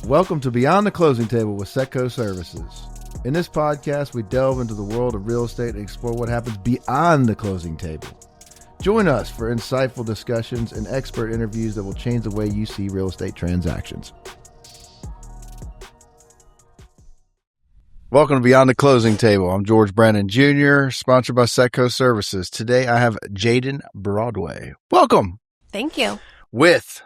Welcome to Beyond the Closing Table with Setco Services. In this podcast, we delve into the world of real estate and explore what happens beyond the closing table. Join us for insightful discussions and expert interviews that will change the way you see real estate transactions. Welcome to Beyond the Closing Table. I'm George Brennan Jr., sponsored by Setco Services. Today, I have Jaden Broadway. Welcome. Thank you. With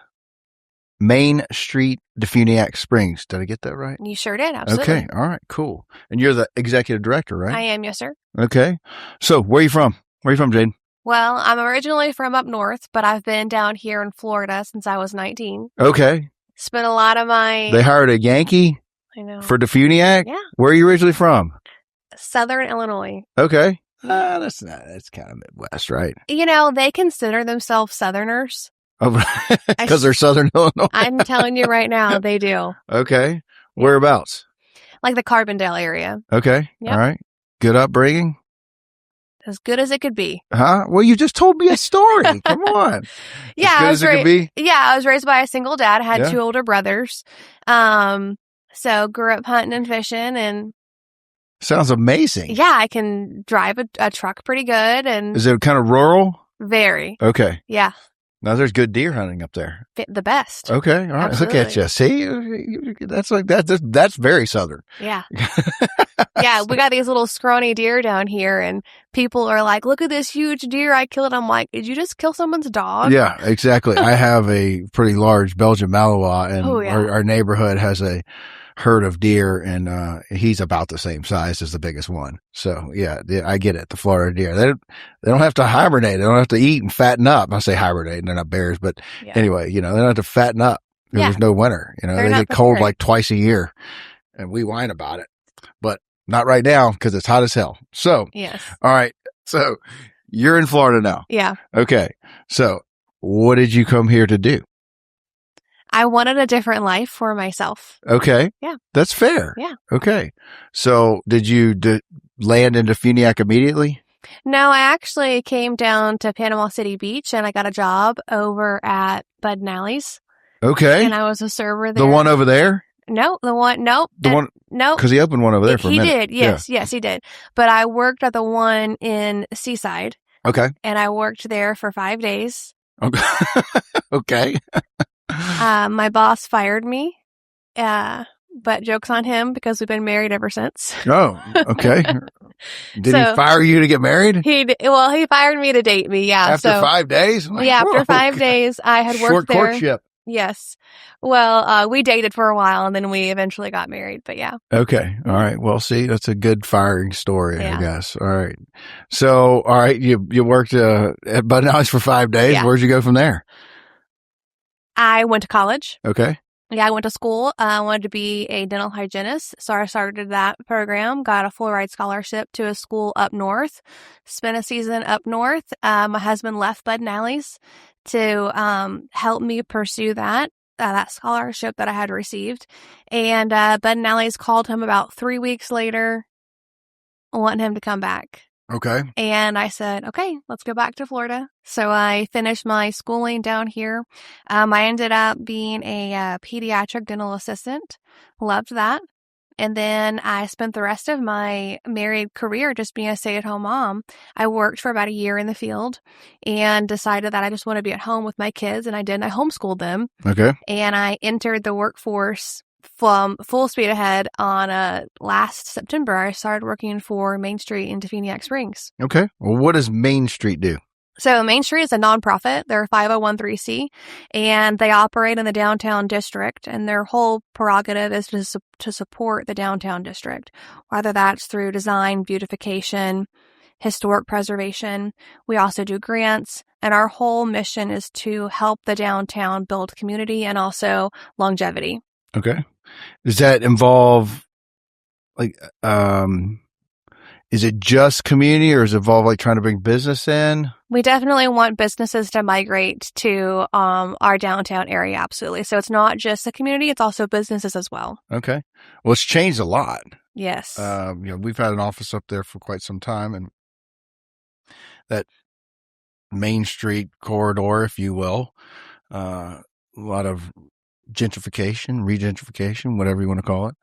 Main Street DeFuniak Springs. Did I get that right? You sure did. Absolutely. Okay. All right. Cool. And you're the executive director, right? I am. Yes, sir. Okay. So where are you from? Where are you from, Jaden? Well, I'm originally from up north, but I've been down here in Florida since I was 19. Okay. Spent a lot of my... They hired a Yankee for DeFuniak? Yeah. Where are you originally from? Southern Illinois. Okay. That's kind of Midwest, right? You know, they consider themselves Southerners. Because they're Southern Illinois. I'm telling you right now, they do. Okay. Whereabouts? Like the Carbondale area. Okay. Yep. All right. Good upbringing? As good as it could be. Huh? Well, you just told me a story. Come on. Yeah. As good as it could be? Yeah. I was raised by a single dad. I had two older brothers. So grew up hunting and fishing and. Sounds amazing. Yeah. I can drive a truck pretty good. And is it kind of rural? Very. Okay. Yeah. Now there's good deer hunting up there. The best. Okay. All right. Absolutely. Look at you. See, that's like that. That's very Southern. Yeah. Yeah. We got these little scrawny deer down here and people are like, look at this huge deer I killed. I'm like, did you just kill someone's dog? Yeah, exactly. I have a pretty large Belgian Malinois and our neighborhood has a herd of deer and he's about the same size as the biggest one. So yeah, I get it. The Florida deer, they don't have to hibernate. They don't have to eat and fatten up. I say hibernate, they're not bears, but anyway, they don't have to fatten up because there's no winter. They get cold like twice a year and we whine about it, but not right now because it's hot as hell. So, yes. All right. So you're in Florida now. Yeah. Okay. So what did you come here to do? I wanted a different life for myself. Okay. Yeah. That's fair. Yeah. Okay. So did you land in DeFuniak immediately? No, I actually came down to Panama City Beach and I got a job over at Bud and Alley's. Okay. And I was a server there. The one over there? No, the one, nope. No. Because he opened one over there for a minute. He did. Yes. Yeah. Yes, he did. But I worked at the one in Seaside. Okay. And I worked there for 5 days. Okay. Okay. My boss fired me, but joke's on him because we've been married ever since. Oh, okay. Did he fire you to get married? He fired me to date me. Yeah. After 5 days? After 5 days, I had worked Short there. courtship. Yes. Well, we dated for a while and then we eventually got married, but yeah. Okay. All right. Well, see, that's a good firing story, I guess. All right. So, all right. You worked at Bud and Alley's for 5 days. Yeah. Where'd you go from there? I went to college. Okay. Yeah, I went to school. I wanted to be a dental hygienist. So I started that program, got a full ride scholarship to a school up north, spent a season up north. My husband left Bud and Alley's to help me pursue that scholarship that I had received. And Bud and Alley's called him about 3 weeks later, wanting him to come back. Okay. And I said, okay, let's go back to Florida. So I finished my schooling down here. I ended up being a pediatric dental assistant. Loved that. And then I spent the rest of my married career just being a stay-at-home mom. I worked for about a year in the field and decided that I just want to be at home with my kids. And I did. I homeschooled them. Okay. And I entered the workforce from full speed ahead on last September. I started working for Main Street in DeFuniak Springs. Okay. Well, what does Main Street do? So Main Street is a nonprofit. They're a 501(c), and they operate in the downtown district, and their whole prerogative is to support the downtown district, whether that's through design, beautification, historic preservation. We also do grants, and our whole mission is to help the downtown build community and also longevity. Okay. Does that involve is it just community or does it involve trying to bring business in? We definitely want businesses to migrate to our downtown area. Absolutely. So it's not just the community, it's also businesses as well. Okay. Well, it's changed a lot. Yes. We've had an office up there for quite some time, and that Main Street corridor, if you will, a lot of gentrification, whatever you want to call it.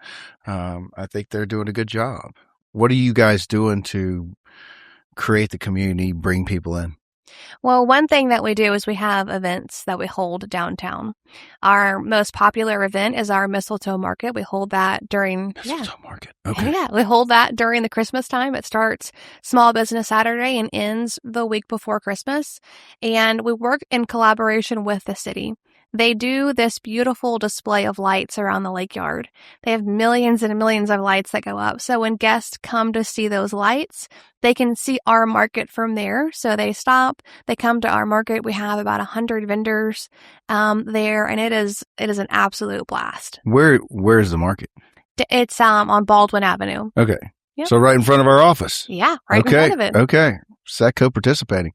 I think they're doing a good job. What are you guys doing to create the community, bring people in? Well, one thing that we do is we have events that we hold downtown. Our most popular event is our mistletoe market. We hold that during mistletoe market. Okay. Yeah, we hold that during the Christmas time. It starts Small Business Saturday and ends the week before Christmas. And we work in collaboration with the city. They do this beautiful display of lights around the lake yard. They have millions and millions of lights that go up. So when guests come to see those lights, they can see our market from there. So they stop, they come to our market. We have about 100 vendors there, and it is an absolute blast. Where is the market? It's on Baldwin Avenue. Okay. Yep. So right in front of our office. Yeah, right in front of it. Okay. Setco participating.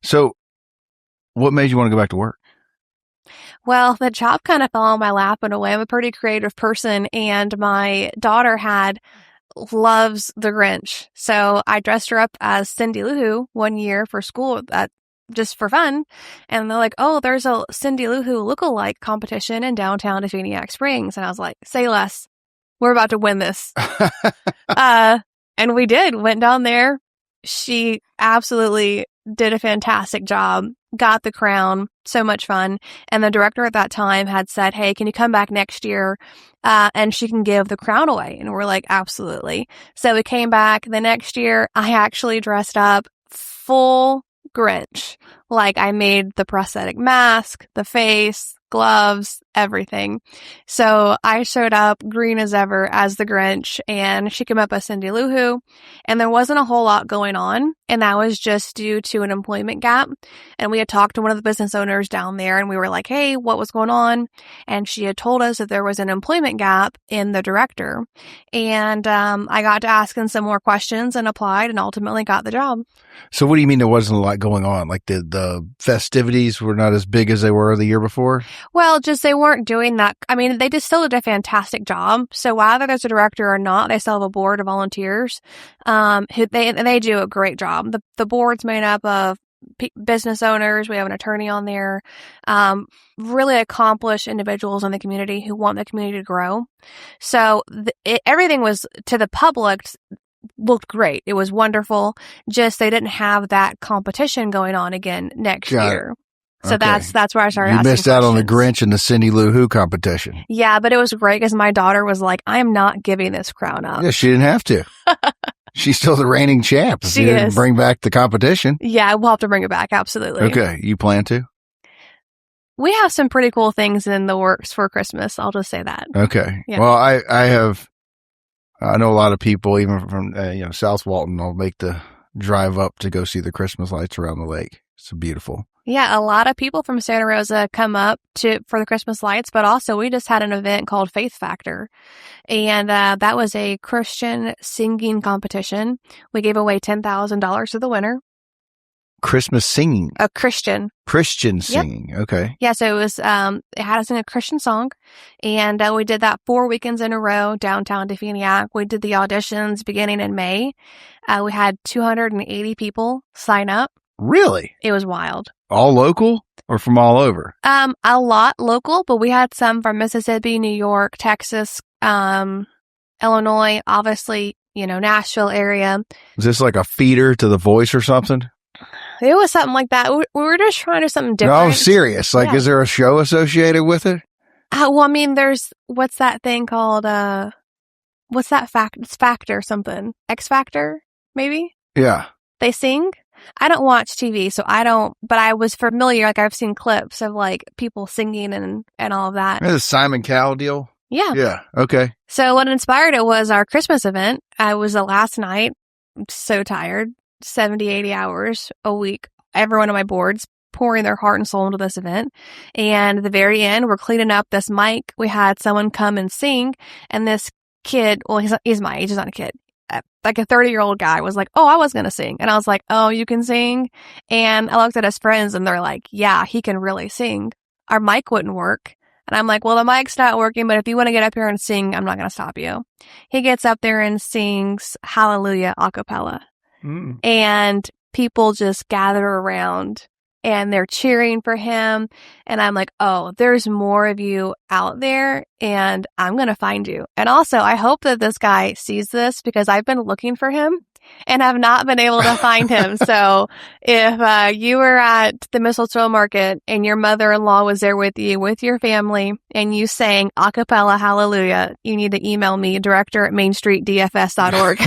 So what made you want to go back to work? Well, the job kind of fell on my lap in a way. I'm a pretty creative person, and my daughter loves the Grinch. So I dressed her up as Cindy Lou Who one year for school, just for fun. And they're like, oh, there's a Cindy Lou Who lookalike competition in downtown DeFuniak Springs. And I was like, say less. We're about to win this. And we did. Went down there. She absolutely did a fantastic job. Got the crown. So much fun. And the director at that time had said, hey, can you come back next year? And she can give the crown away. And we're like, absolutely. So we came back the next year. I actually dressed up full Grinch. Like, I made the prosthetic mask, the face, gloves, everything. So I showed up green as ever as the Grinch, and she came up as Cindy Lou Who, and there wasn't a whole lot going on, and that was just due to an employment gap. And we had talked to one of the business owners down there, and we were like, hey, what was going on? And she had told us that there was an employment gap in the director. And I got to asking some more questions and applied and ultimately got the job. So what do you mean there wasn't a lot going on? Like the festivities were not as big as they were the year before? Well, just they weren't doing that. I mean, they just still did a fantastic job. So whether there's a director or not, they still have a board of volunteers who they do a great job. The board's made up of business owners. We have an attorney on there, really accomplished individuals in the community who want the community to grow. So everything was, to the public, looked great. It was wonderful. Just they didn't have that competition going on again next year. So okay. That's where I started asking missed out on the Grinch and the Cindy Lou Who competition. Yeah, but it was great because my daughter was like, I am not giving this crown up. Yeah, she didn't have to. She's still the reigning champ. She didn't bring back the competition. Yeah, we'll have to bring it back. Absolutely. Okay. You plan to? We have some pretty cool things in the works for Christmas. I'll just say that. Okay. Yeah. Well, I know a lot of people, even from South Walton, will make the drive up to go see the Christmas lights around the lake. It's beautiful. Yeah, a lot of people from Santa Rosa come up for the Christmas lights, but also we just had an event called Faith Factor, and that was a Christian singing competition. We gave away $10,000 to the winner. Christmas singing? A Christian singing. Yep. Okay. Yeah, so it was, it had us sing a Christian song, and we did that 4 weekends in a row downtown DeFuniak. We did the auditions beginning in May. We had 280 people sign up. Really? It was wild. All local or from all over? A lot local, but we had some from Mississippi, New York, Texas, Illinois, obviously, Nashville area. Was this like a feeder to The Voice or something? It was something like that. We were just trying to do something different. No, I'm serious. Like, Is there a show associated with it? Well, I mean, what's that thing called? What's that Factor something? X Factor, maybe? Yeah. They sing? I don't watch TV, so I don't, but I was familiar. Like, I've seen clips of like people singing and all of that. The Simon Cowell deal? Yeah. Yeah. Okay. So what inspired it was our Christmas event. I was the last night. I'm so tired. 70, 80 hours a week. Everyone on my board's pouring their heart and soul into this event. And at the very end, we're cleaning up this mic. We had someone come and sing, and this kid, well, he's my age. He's not a kid. Like a 30-year-old guy was like, oh, I was going to sing. And I was like, oh, you can sing? And I looked at his friends and they're like, yeah, he can really sing. Our mic wouldn't work. And I'm like, well, the mic's not working, but if you want to get up here and sing, I'm not going to stop you. He gets up there and sings Hallelujah a cappella. And people just gather around and they're cheering for him. And I'm like, oh, there's more of you out there and I'm going to find you. And also, I hope that this guy sees this because I've been looking for him and have not been able to find him. So if you were at the mistletoe market and your mother-in-law was there with you, with your family, and you sang a cappella hallelujah, you need to email me, director@mainstreetdfs.org.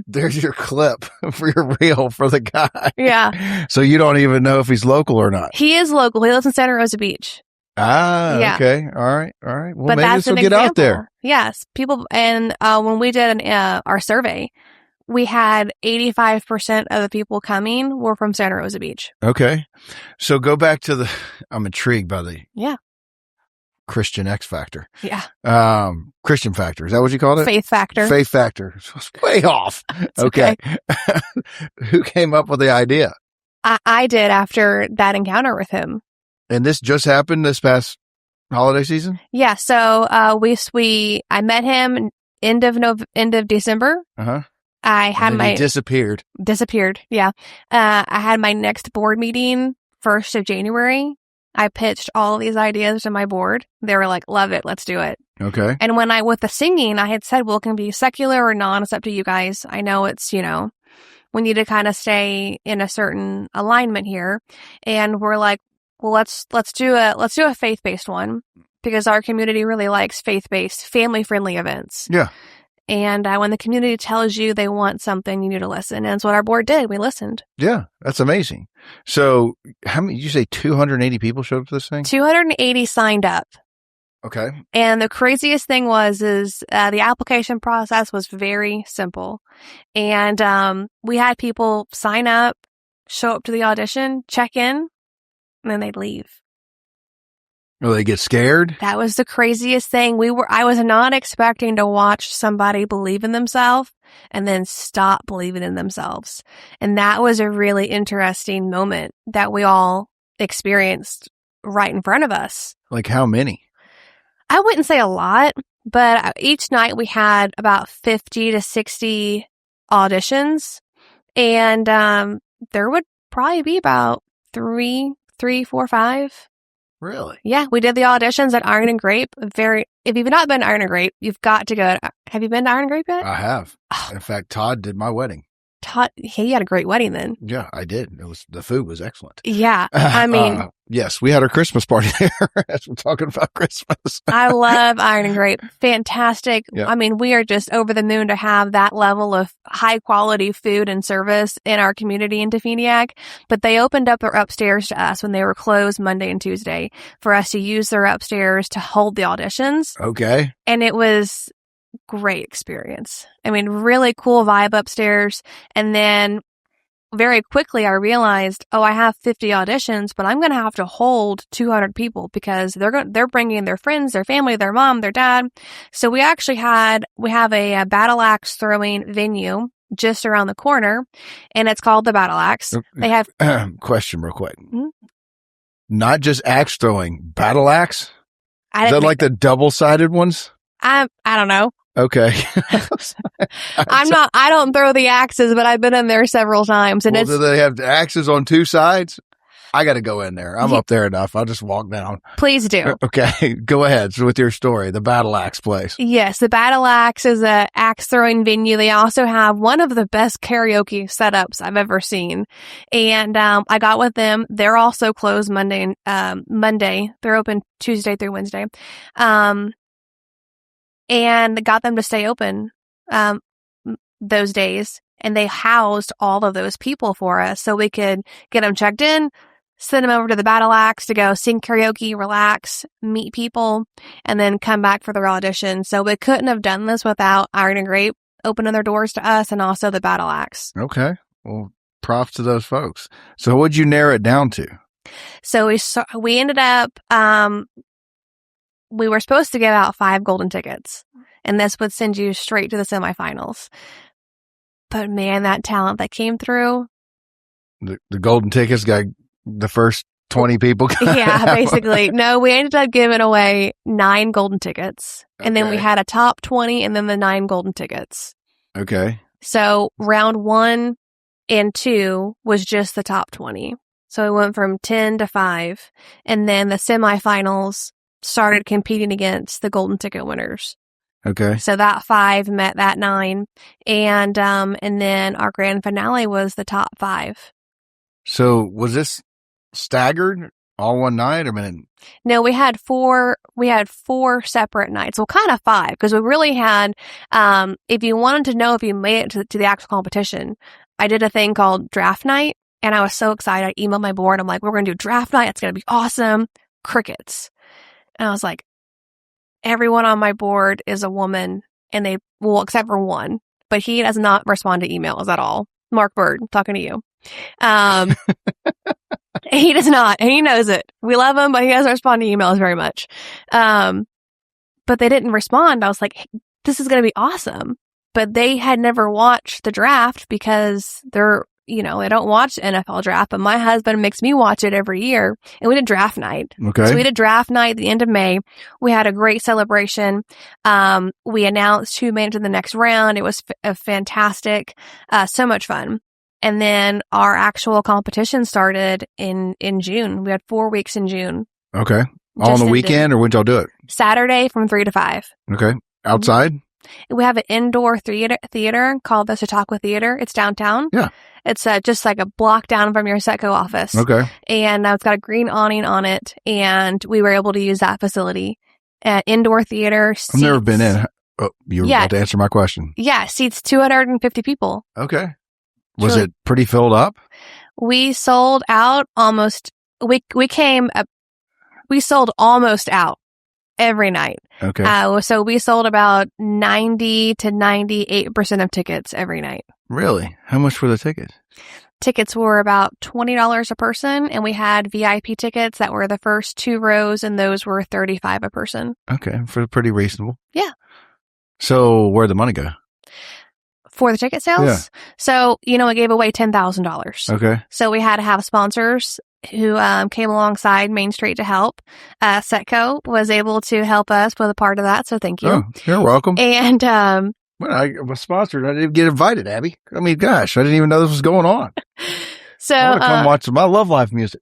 There's your clip for your reel for the guy. Yeah. So you don't even know if he's local or not. He is local. He lives in Santa Rosa Beach. Yeah. Okay. All right. Well, but maybe this will get out there. Yes. People, and when we did our survey, we had 85% of the people coming were from Santa Rosa Beach. Okay. So go back to I'm intrigued by the Christian X Factor. Yeah. Christian Factor. Is that what you called it? Faith Factor. Faith Factor. So it's way off. Okay. Who came up with the idea? I did after that encounter with him. And this just happened this past holiday season? Yeah. So, I met him end of December. Uh-huh. He disappeared. Yeah. I had my next board meeting 1st of January. I pitched all of these ideas to my board. They were like, love it. Let's do it. Okay. And with the singing, I had said, well, it can be secular or non. It's up to you guys. I know it's, we need to kind of stay in a certain alignment here. And we're like, well, let's do a faith-based one because our community really likes faith-based, family-friendly events. Yeah. And when the community tells you they want something, you need to listen. And that's what our board did. We listened. Yeah, that's amazing. So how many, did you say 280 people showed up to this thing? 280 signed up. Okay. And the craziest thing is the application process was very simple. And we had people sign up, show up to the audition, check in, and then they'd leave. Will they get scared? That was the craziest thing. I was not expecting to watch somebody believe in themselves and then stop believing in themselves. And that was a really interesting moment that we all experienced right in front of us. Like how many? I wouldn't say a lot, but each night we had about 50 to 60 auditions. And there would probably be about 3, 4, 5. Really? Yeah, we did the auditions at Iron and Grape. If you've not been to Iron and Grape, you've got to go. Have you been to Iron and Grape yet? I have. In fact, Todd did my wedding. Todd, he had a great wedding then. Yeah, I did. The food was excellent. Yeah, I mean, yes, we had our Christmas party there as we're talking about Christmas. I love Iron and Grape. Fantastic. Yeah. I mean, we are just over the moon to have that level of high quality food and service in our community in DeFuniak. But they opened up their upstairs to us when they were closed Monday and Tuesday for us to use their upstairs to hold the auditions. Okay. And it was great experience. I mean, really cool vibe upstairs. And then very quickly I realized, I have 50 auditions, but I'm going to have to hold 200 people because they're bringing their friends, their family, their mom, their dad. So we have a battle axe throwing venue just around the corner, and it's called the Battle Axe. They have question real quick. Mm-hmm. Not just axe throwing, battle axe? Is that like the double-sided ones? I don't know. Okay. I don't throw the axes, but I've been in there several times. And do they have axes on two sides? I got to go in there. I'm up there enough. I'll just walk down. Please do. Okay. Go ahead with your story. The Battle Axe place. Yes. The Battle Axe is a axe throwing venue. They also have one of the best karaoke setups I've ever seen. And, I got with them. They're also closed Monday. They're open Tuesday through Wednesday. And got them to stay open, those days. And they housed all of those people for us so we could get them checked in, send them over to the Battle Axe to go sing karaoke, relax, meet people, and then come back for their audition. So we couldn't have done this without Iron and Grape opening their doors to us and also the Battle Axe. Okay. Well, props to those folks. So what'd you narrow it down to? So we ended up, we were supposed to give out 5 golden tickets, and this would send you straight to the semifinals. But man, that talent that came through. The golden tickets got the first 20 people. Yeah, basically. No, we ended up giving away 9 golden tickets. Okay. And then we had a top 20 and then the 9 golden tickets. Okay. So round 1, and 2 was just the top 20. So it went from 10 to 5. And then the semifinals started competing against the golden ticket winners. Okay. So that 5 met that 9. And then our grand finale was the top 5. So was this staggered all one night? I mean, no, we had 4 separate nights. Well, kind of 5, because we really had, if you wanted to know if you made it to the actual competition, I did a thing called draft night, and I was so excited. I emailed my board. I'm like, we're going to do draft night. It's going to be awesome. Crickets. And I was like, everyone on my board is a woman, and except for one, but he does not respond to emails at all. Mark Bird, talking to you. He does not, and he knows it. We love him, but he doesn't respond to emails very much. But they didn't respond. I was like, hey, this is going to be awesome. But they had never watched the draft because they don't watch the NFL draft, but my husband makes me watch it every year. And we did draft night. Okay. So we did draft night at the end of May. We had a great celebration. We announced who made it to the next round. It was fantastic. So much fun. And then our actual competition started in June. We had 4 weeks in June. Okay. All on the weekend, or when did y'all do it? Saturday from 3 to 5. Okay. Outside? We have an indoor theater called the Chautauqua Theater. It's downtown. Yeah. It's just like a block down from your Setco office. Okay. And it's got a green awning on it. And we were able to use that facility. Indoor theater. Seats. I've never been in. Oh, you were about to answer my question. Yeah. Seats 250 people. Okay. Was it pretty filled up? We sold out almost. We sold almost out every night. Okay. So we sold about 90 to 98% of tickets every night. Really? How much were the tickets? Tickets were about $20 a person, and we had VIP tickets that were the first 2 rows, and those were $35 a person. Okay, for pretty reasonable. Yeah. So where'd the money go? For the ticket sales? Yeah. So, we gave away $10,000. Okay. So we had to have sponsors who came alongside Main Street to help. Setco was able to help us with a part of that, so thank you. Oh, you're welcome. And well, I was sponsored. I didn't get invited, Abby. I mean, gosh, I didn't even know this was going on. So I want to come watch my Love Life music.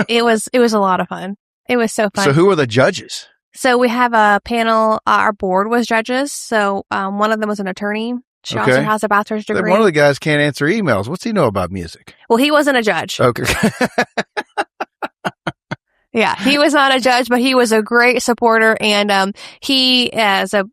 It was a lot of fun. It was so fun. So who are the judges? So we have a panel. Our board was judges. So one of them was an attorney. She also has a bachelor's degree. One of the guys can't answer emails. What's he know about music? Well, he wasn't a judge. Okay. Yeah, he was not a judge, but he was a great supporter, and he is a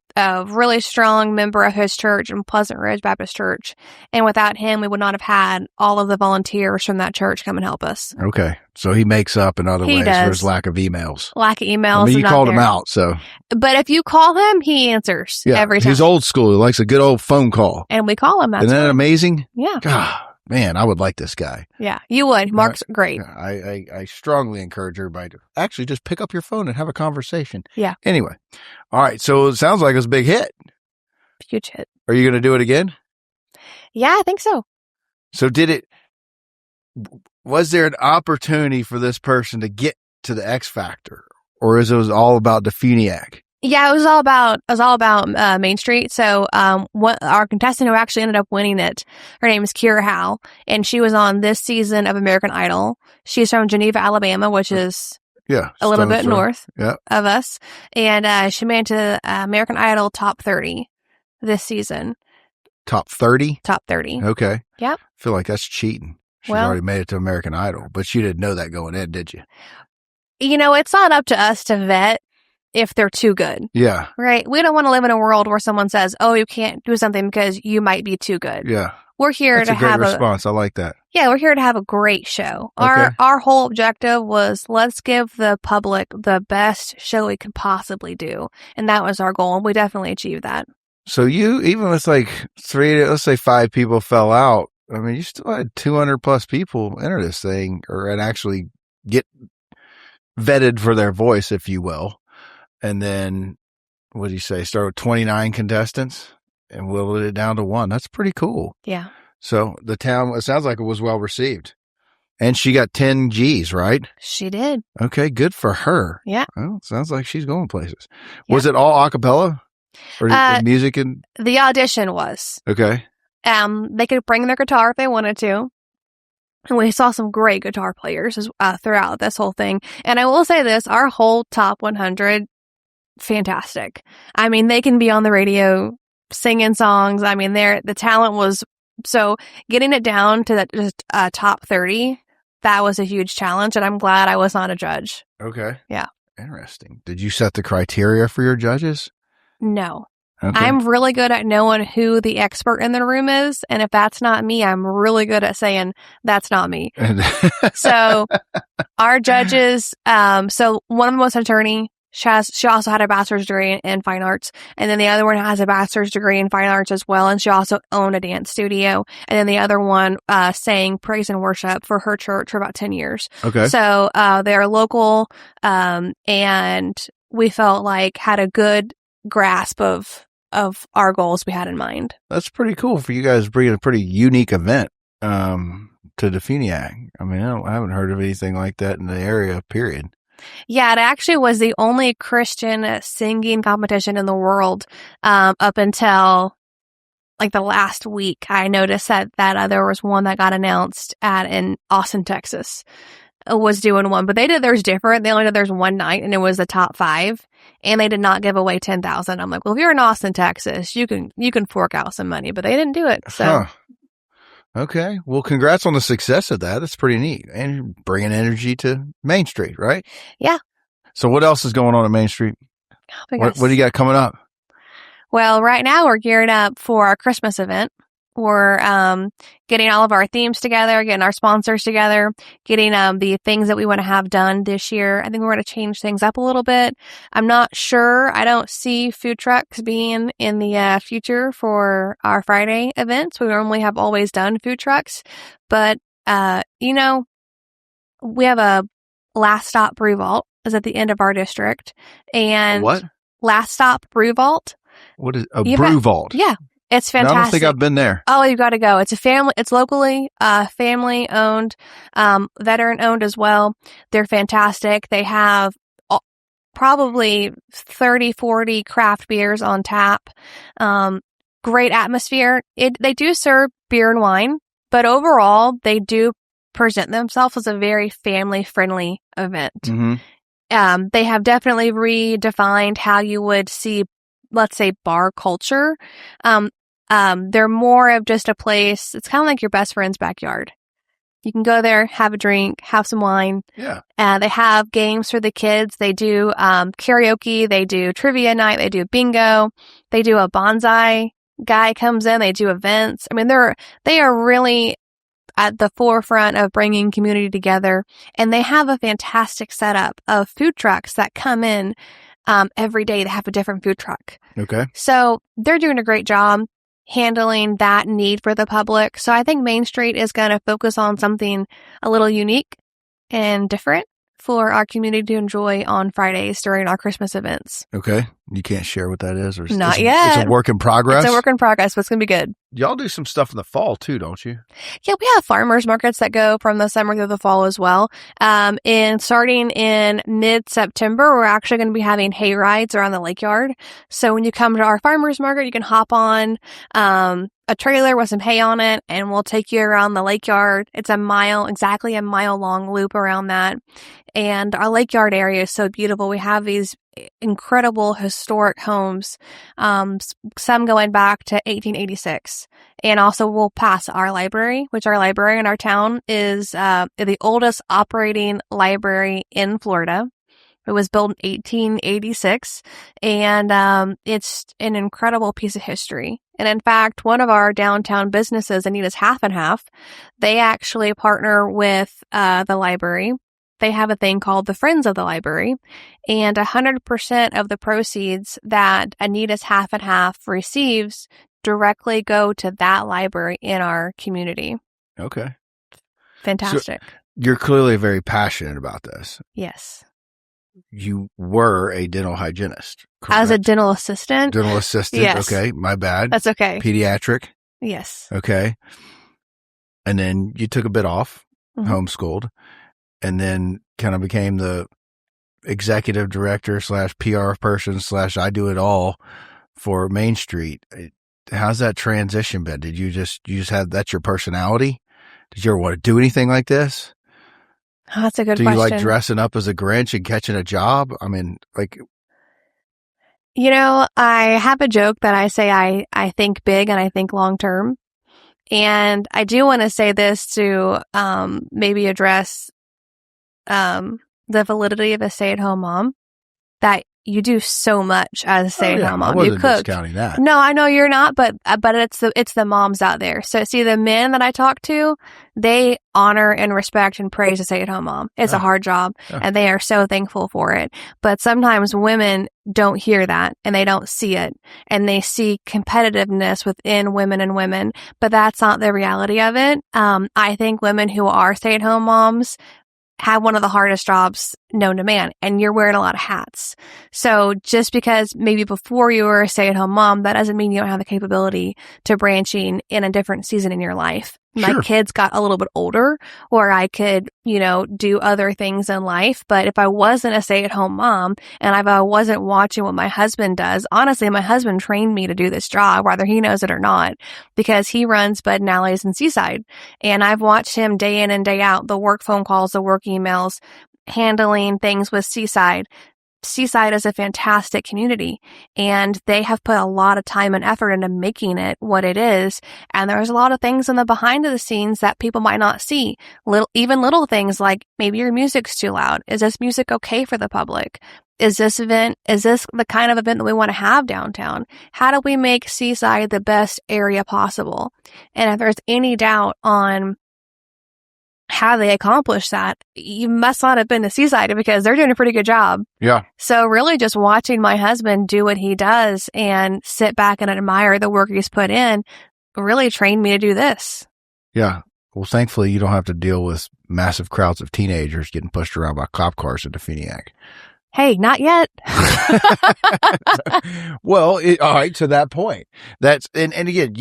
really strong member of his church in Pleasant Ridge Baptist Church. And without him, we would not have had all of the volunteers from that church come and help us. Okay, so he makes up in other ways for his lack of emails. Lack of emails. I mean, you called him out, so. But if you call him, he answers every time. He's old school. He likes a good old phone call. And we call him. Isn't that amazing? Yeah. God, man, I would like this guy. Yeah, you would. Mark's great. I strongly encourage everybody to actually just pick up your phone and have a conversation. Yeah. Anyway. All right. So it sounds like it's a big hit. Huge hit. Are you going to do it again? Yeah, I think so. So was there an opportunity for this person to get to the X Factor, or is it all about DeFuniak? Yeah, it was all about Main Street. So, our contestant who actually ended up winning it, her name is Kira Howe, and she was on this season of American Idol. She's from Geneva, Alabama, which is a little bit north of us. And she made it to American Idol top 30 this season. Top 30? Top 30. Okay. Yep. I feel like that's cheating. She's already made it to American Idol, but you didn't know that going in, did you? It's not up to us to vet if they're too good. Yeah. Right? We don't want to live in a world where someone says, oh, you can't do something because you might be too good. Yeah. We're here to have a great response. I like that. Yeah, we're here to have a great show. Okay. Our whole objective was let's give the public the best show we could possibly do. And that was our goal. And we definitely achieved that. So even with let's say 5 people fell out, I mean, you still had 200 plus people enter this thing and actually get vetted for their voice, if you will. And then, what do you say? Start with 29 contestants and whittled it down to 1. That's pretty cool. Yeah. So the town, it sounds like it was well received. And she got 10 G's, right? She did. Okay, good for her. Yeah. Well, sounds like she's going places. Yeah. Was it all a cappella? Or music and? The audition was. Okay. They could bring their guitar if they wanted to. And we saw some great guitar players throughout this whole thing. And I will say this, our whole top 100, fantastic. I mean, they can be on the radio singing songs. I mean, the talent was, so getting it down to that just top 30, that was a huge challenge. And I'm glad I was not a judge. Okay. Yeah. Interesting. Did you set the criteria for your judges? No. Okay. I'm really good at knowing who the expert in the room is. And if that's not me, I'm really good at saying that's not me. So our judges, so one of them was an attorney. She also had a bachelor's degree in fine arts. And then the other one has a bachelor's degree in fine arts as well. And she also owned a dance studio. And then the other one sang praise and worship for her church for about 10 years. Okay. So they're local, and we felt like had a good grasp of our goals we had in mind. That's pretty cool for you guys bringing a pretty unique event to DeFuniak. I mean, I haven't heard of anything like that in the area, period. Yeah, it actually was the only Christian singing competition in the world up until like the last week. I noticed that there was one that got announced in Austin, Texas. Was doing one, but they did theirs different. They only did theirs one night, and it was the top 5, and they did not give away $10,000. I'm like, well, if you're in Austin, Texas, you can fork out some money, but they didn't do it. So, okay, well, congrats on the success of that. That's pretty neat, and you're bringing energy to Main Street, right? Yeah. So, what else is going on at Main Street? What do you got coming up? Well, right now we're gearing up for our Christmas event. We're getting all of our themes together, getting our sponsors together, getting the things that we want to have done this year. I think we're going to change things up a little bit. I'm not sure. I don't see food trucks being in the future for our Friday events. We normally have always done food trucks. But, we have a Last Stop Brew Vault is at the end of our district. And what? Last Stop Brew Vault. What is a brew vault? Yeah. It's fantastic. I don't think I've been there. Oh, you got to go. It's locally, family owned, veteran owned as well. They're fantastic. They have probably 30, 40 craft beers on tap. Great atmosphere. They do serve beer and wine, but overall they do present themselves as a very family friendly event. Mm-hmm. They have definitely redefined how you would see, let's say, bar culture. They're more of just a place. It's kind of like your best friend's backyard. You can go there, have a drink, have some wine. Yeah. They have games for the kids. They do karaoke. They do trivia night. They do bingo. They do a bonsai guy comes in. They do events. I mean, they are really at the forefront of bringing community together. And they have a fantastic setup of food trucks that come in every day. They have a different food truck. Okay. So they're doing a great job handling that need for the public. So I think Main Street is going to focus on something a little unique and different for our community to enjoy on Fridays during our Christmas events. Okay. You can't share what that is? Or Not yet. It's a work in progress? It's a work in progress, but it's going to be good. Y'all do some stuff in the fall too, don't you? Yeah, we have farmers markets that go from the summer through the fall as well. And starting in mid-September, we're actually going to be having hay rides around the lake yard. So when you come to our farmers market, you can hop on a trailer with some hay on it, and we'll take you around the lake yard. It's exactly a mile long loop around that. And our lake yard area is so beautiful. We have these incredible historic homes, some going back to 1886. And also we'll pass our library, which our library in our town is the oldest operating library in Florida. It was built in 1886, and it's an incredible piece of history. And in fact, one of our downtown businesses, Anita's Half and Half, they actually partner with the library. They have a thing called the Friends of the Library, and 100% of the proceeds that Anita's Half and Half receives directly go to that library in our community. Okay. Fantastic. So you're clearly very passionate about this. Yes. You were a dental hygienist, correct? As a dental assistant? Dental assistant. Yes. Okay. My bad. That's okay. Pediatric. Yes. Okay. And then you took a bit off, Mm-hmm. homeschooled, and then kind of became the executive director / PR person / I do it all for Main Street. how's that transition been? Did you just have, that's your personality? Did you ever want to do anything like this? Oh, that's a good question. Do you like dressing up as a Grinch and catching a job? I mean, like, I have a joke that I say I think big and I think long term. And I do want to say this to maybe address the validity of a stay-at-home mom, that you do so much as a stay-at-home mom. I wasn't you cook. Discounting that. No, I know you're not, but it's the moms out there. So see, the men that I talk to, they honor and respect and praise a stay-at-home mom. It's a hard job, and they are so thankful for it. But sometimes women don't hear that, and they don't see it, and they see competitiveness within women and women, but that's not the reality of it. I think women who are stay-at-home moms have one of the hardest jobs known to man, and you're wearing a lot of hats. So just because maybe before you were a stay-at-home mom, that doesn't mean you don't have the capability to branching in a different season in your life. Sure. My kids got a little bit older, or I could, do other things in life. But if I wasn't a stay-at-home mom and if I wasn't watching what my husband does, honestly, my husband trained me to do this job, whether he knows it or not, because he runs Bud and Alley's in Seaside. And I've watched him day in and day out, the work phone calls, the work emails, handling things with Seaside. Seaside is a fantastic community, and they have put a lot of time and effort into making it what it is. And there's a lot of things in the behind of the scenes that people might not see. Little things like maybe your music's too loud. Is this music okay for the public? Is this the kind of event that we want to have downtown? How do we make Seaside the best area possible? And if there's any doubt on how they accomplish that, you must not have been to Seaside, because they're doing a pretty good job. Yeah. So really just watching my husband do what he does and sit back and admire the work he's put in really trained me to do this. Yeah. Well, thankfully you don't have to deal with massive crowds of teenagers getting pushed around by cop cars in DeFuniak. Hey, not yet. Well, all right, to that point. And again,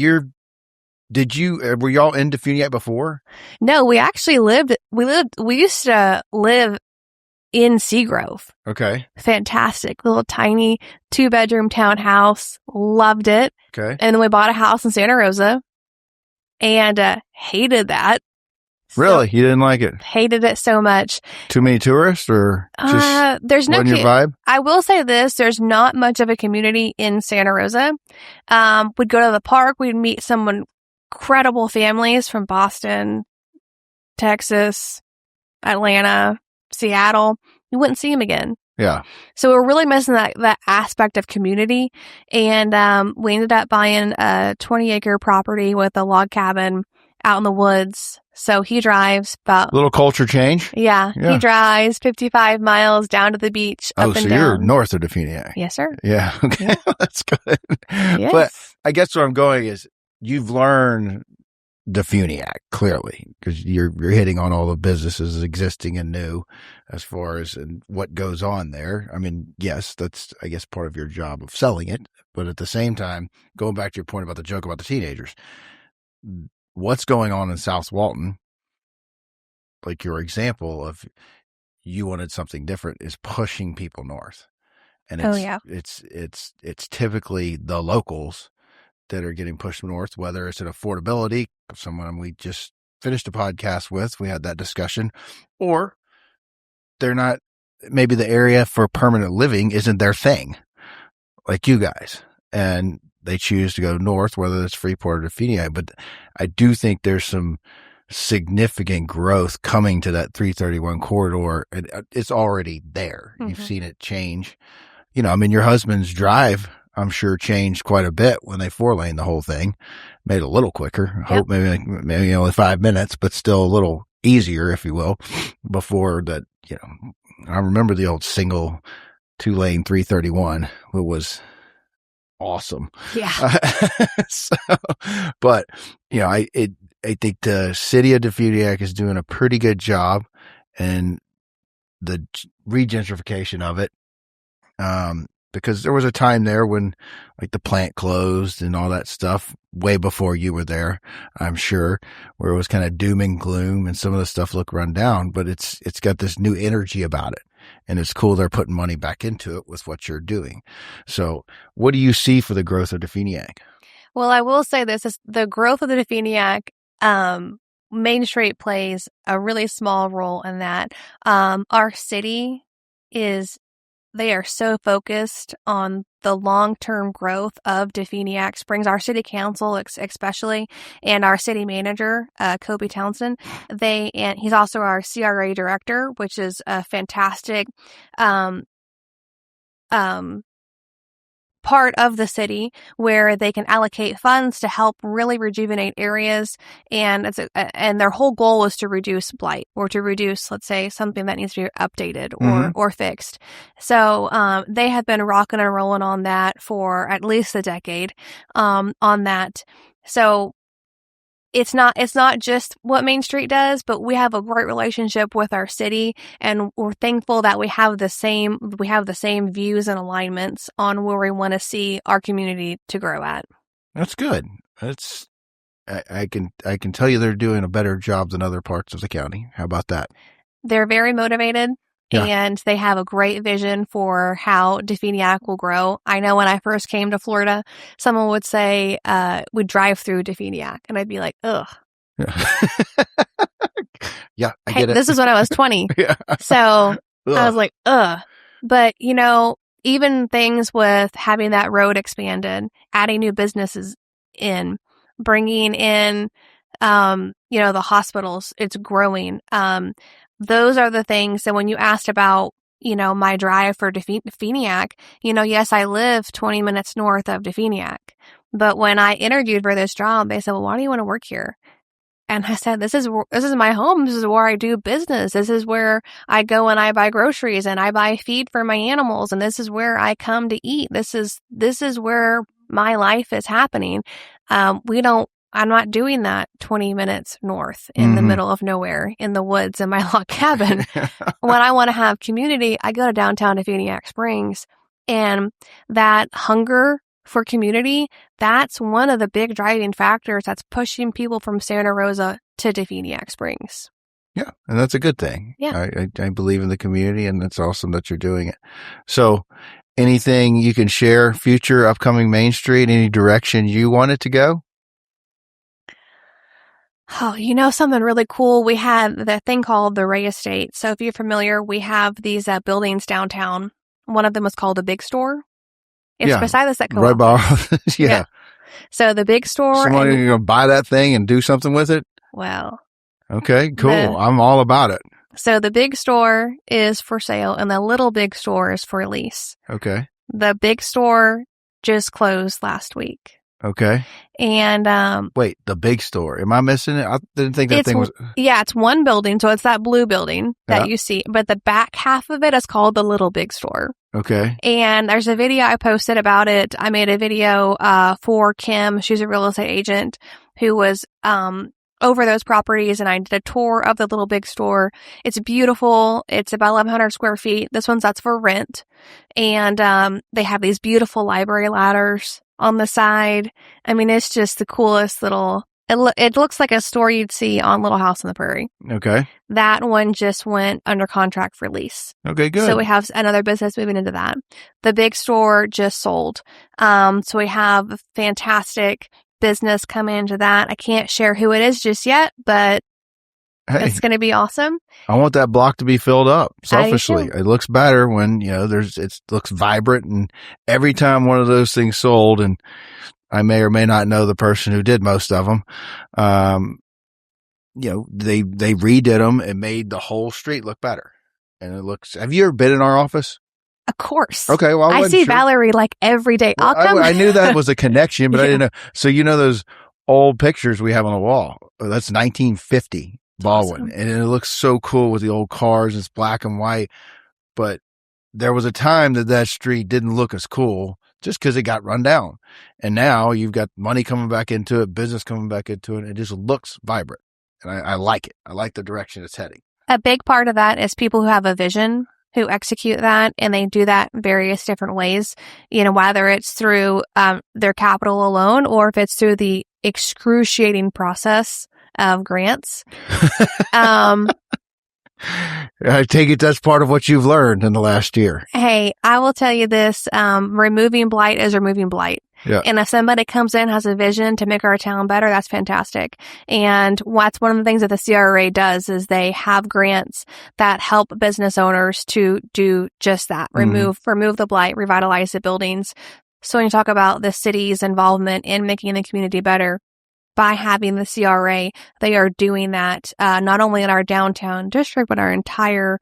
were y'all in DeFuniak before? No, we used to live in Seagrove. Okay. Fantastic. Little tiny 2-bedroom townhouse. Loved it. Okay. And then we bought a house in Santa Rosa and hated that. Really? You didn't like it? Hated it so much. Too many tourists, or just there's no your vibe? I will say this, there's not much of a community in Santa Rosa. We'd go to the park, we'd meet some incredible families from Boston, Texas, Atlanta, Seattle. You wouldn't see them again. Yeah. So we're really missing that aspect of community. And we ended up buying a 20-acre property with a log cabin out in the woods. So he drives about... Little culture change? Yeah. He drives 55 miles down to the beach, up and down. So you're north of DeFuniak. Yes, sir. Yeah. Okay. Yeah. That's good. Yes. But I guess where I'm going is you've learned DeFuniak, clearly, because you're hitting on all the businesses existing and new as far as and what goes on there. I mean, yes, that's, I guess, part of your job of selling it. But at the same time, going back to your point about the joke about the teenagers, what's going on in South Walton, like your example of you wanted something different, is pushing people north. And it's typically the locals that are getting pushed north, whether it's an affordability, someone we just finished a podcast with, we had that discussion, or they're not, maybe the area for permanent living isn't their thing, like you guys, and they choose to go north, whether it's Freeport or DeFuniak. But I do think there's some significant growth coming to that 331 corridor, and it's already there. Mm-hmm. You've seen it change. I mean, your husband's drive, I'm sure, changed quite a bit when they 4-lane the whole thing, made it a little quicker. Yep. Hope maybe only 5 minutes, but still a little easier, if you will. Before that, I remember the old single 2-lane 331. It was awesome. Yeah. But I think the city of DeFuniak is doing a pretty good job, and the regentrification of it. Because there was a time there when like the plant closed and all that stuff way before you were there, I'm sure, where it was kind of doom and gloom and some of the stuff looked run down, but it's got this new energy about it. And it's cool they're putting money back into it with what you're doing. So what do you see for the growth of DeFuniak? Well, I will say this is the growth of the DeFuniak, Main Street plays a really small role in that. Our city they are so focused on the long-term growth of DeFuniak Springs, our city council especially, and our city manager, Kobe Townsend. And he's also our CRA director, which is a fantastic part of the city where they can allocate funds to help really rejuvenate areas. And and their whole goal is to reduce blight or to reduce, let's say, something that needs to be updated or fixed. So they have been rocking and rolling on that for at least a decade on that. So it's not just what Main Street does, but we have a great relationship with our city, and we're thankful that we have the same views and alignments on where we want to see our community to grow at. That's good. I can tell you they're doing a better job than other parts of the county. How about that? They're very motivated. Yeah. And they have a great vision for how DeFuniak will grow. I know when I first came to Florida, someone would say, we'd drive through DeFuniak, and I'd be like, ugh. Yeah, I get it. This is when I was 20. Yeah. So I was like, ugh. But, even things with having that road expanded, adding new businesses in, bringing in, the hospitals, it's growing. Those are the things that when you asked about, my drive for DeFuniak, yes, I live 20 minutes north of DeFuniak. But when I interviewed for this job, they said, well, why do you want to work here? And I said, this is my home. This is where I do business. This is where I go and I buy groceries and I buy feed for my animals. And this is where I come to eat. This is where my life is happening. I'm not doing that 20 minutes north in the middle of nowhere in the woods in my log cabin. When I want to have community, I go to downtown DeFuniak Springs, and that hunger for community, that's one of the big driving factors that's pushing people from Santa Rosa to DeFuniak Springs. Yeah, and that's a good thing. Yeah. I believe in the community, and it's awesome that you're doing it. So anything you can share, future upcoming Main Street, any direction you want it to go? Oh, something really cool. We had the thing called the Ray Estate. So if you're familiar, we have these buildings downtown. One of them was called the Big Store. It's beside the Setco. Right by. Yeah. So the Big Store. Somebody going to buy that thing and do something with it? Well. Okay, cool. I'm all about it. So the Big Store is for sale, and the Little Big Store is for lease. Okay. The Big Store just closed last week. Okay. And wait, the Big Store. Am I missing it? I didn't think that thing was. Yeah, it's one building, so it's that blue building that you see. But the back half of it is called the Little Big Store. Okay. And there's a video I posted about it. I made a video for Kim. She's a real estate agent who was over those properties, and I did a tour of the Little Big Store. It's beautiful. It's about 1,100 square feet. That's for rent. And they have these beautiful library ladders on the side. I mean, it's just the coolest little, it looks like a store you'd see on Little House on the Prairie. Okay. That one just went under contract for lease. Okay, good. So we have another business moving into that. The Big Store just sold. So we have a fantastic business coming into that. I can't share who it is just yet, but it's going to be awesome. I want that block to be filled up, selfishly. It looks better when, it looks vibrant, and every time one of those things sold, and I may or may not know the person who did most of them, they redid them and made the whole street look better. And it looks, have you ever been in our office? Of course. Okay. Well, I see Valerie like every day. Well, I knew that was a connection, but I didn't know. So, those old pictures we have on the wall, that's 1950. Baldwin, awesome. And it looks so cool with the old cars. It's black and white, but there was a time that street didn't look as cool just because it got run down. And now you've got money coming back into it, business coming back into it. It just looks vibrant, and I like it. I like the direction it's heading. A big part of that is people who have a vision, who execute that, and they do that in various different ways. Whether it's through their capital alone, or if it's through the excruciating process of grants. I take it that's part of what you've learned in the last year. Hey, I will tell you this, removing blight is removing blight. Yeah. And if somebody comes in, has a vision to make our town better, that's fantastic. And that's one of the things that the CRA does is they have grants that help business owners to do just that. Remove the blight, revitalize the buildings. So when you talk about the city's involvement in making the community better, by having the CRA, they are doing that, not only in our downtown district, but our entire,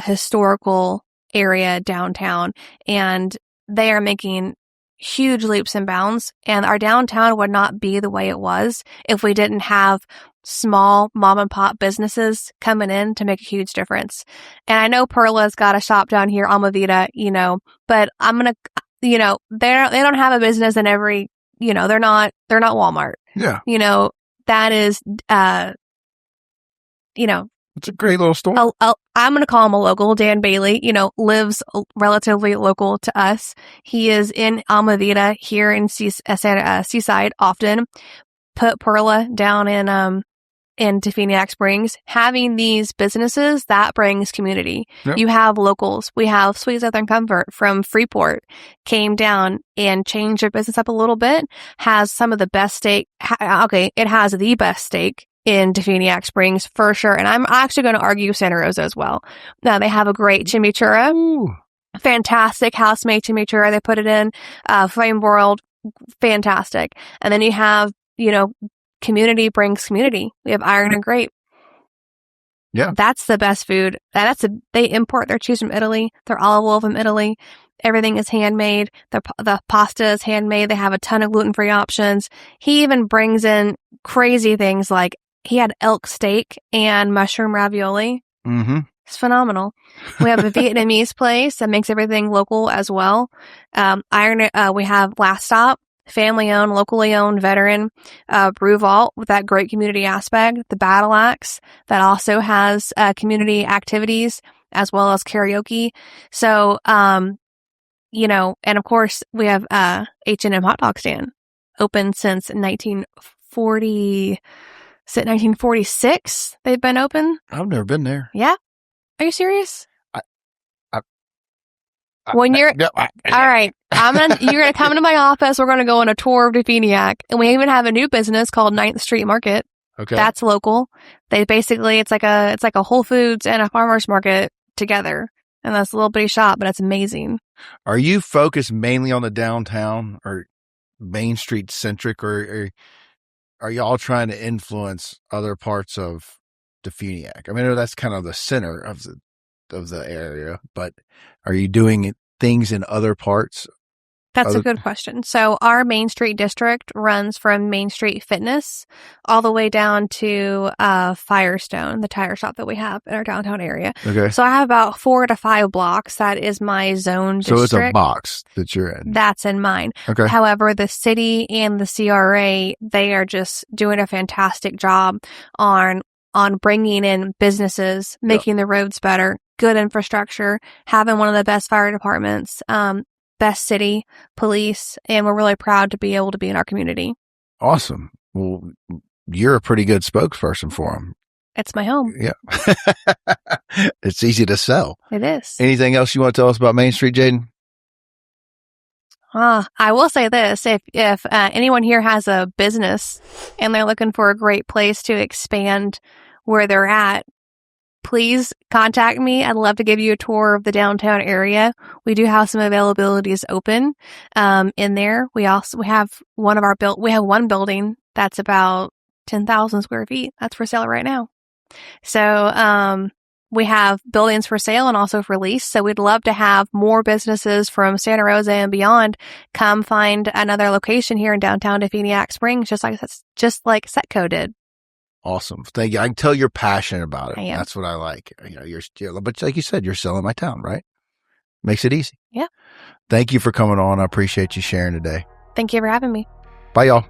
historical area downtown. And they are making huge leaps and bounds. And our downtown would not be the way it was if we didn't have small mom and pop businesses coming in to make a huge difference. And I know Perla's got a shop down here, Alma Vita, but I'm going to, they don't have a business in every, they're not Walmart. Yeah. That is, it's a great little store. I'm going to call him a local. Dan Bailey, lives relatively local to us. He is in Alma Vita here in Seaside often. Put Perla down in DeFuniak Springs. Having these businesses, that brings community. Yep. You have locals. We have Sweet Southern Comfort from Freeport came down and changed their business up a little bit. Has some of the best steak. It has the best steak in DeFuniak Springs for sure. And I'm actually going to argue Santa Rosa as well. Now they have a great chimichurri. Ooh. Fantastic house-made chimichurri. They put it in, flame broiled. Fantastic. And then you have, community brings community. We have Iron and Grape. Yeah. That's the best food. They import their cheese from Italy, their olive oil from Italy. Everything is handmade. The pasta is handmade. They have a ton of gluten-free options. He even brings in crazy things like he had elk steak and mushroom ravioli. Mm-hmm. It's phenomenal. We have a Vietnamese place that makes everything local as well. We have Last Stop, family-owned, locally owned, veteran, brew vault with that great community aspect. The Battle Axe that also has community activities as well as karaoke. So, and of course we have H&M hot dog stand open since 1946. They've been open. I've never been there. Yeah. Are you serious? All right, you're gonna come into my office. We're gonna go on a tour of DeFuniak, and we even have a new business called 9th Street Market. Okay, that's local. They basically it's like a Whole Foods and a farmers market together, and that's a little bitty shop, but it's amazing. Are you focused mainly on the downtown or Main Street centric, or are y'all trying to influence other parts of DeFuniak? I mean, that's kind of the center of the area, but are you doing things in other parts? That's a good question. So our Main Street district runs from Main Street Fitness all the way down to Firestone, the tire shop that we have in our downtown area. Okay. So I have about 4 to 5 blocks. That is my zone district. So it's a box that you're in. That's in mine. Okay. However, the city and the CRA, they are just doing a fantastic job on bringing in businesses, making the roads better, good infrastructure, having one of the best fire departments, best city, police, and we're really proud to be able to be in our community. Awesome. Well, you're a pretty good spokesperson for them. It's my home. Yeah. It's easy to sell. It is. Anything else you want to tell us about Main Street, Jaden? I will say this. If anyone here has a business and they're looking for a great place to expand where they're at, please contact me. I'd love to give you a tour of the downtown area. We do have some availabilities open in there. We have one building that's about 10,000 square feet. That's for sale right now. So we have buildings for sale and also for lease. So we'd love to have more businesses from Santa Rosa and beyond come find another location here in downtown DeFuniak Springs, just like Setco did. Awesome. Thank you. I can tell you're passionate about it. I am. That's what I like. But like you said, you're selling my town, right? Makes it easy. Yeah. Thank you for coming on. I appreciate you sharing today. Thank you for having me. Bye, y'all.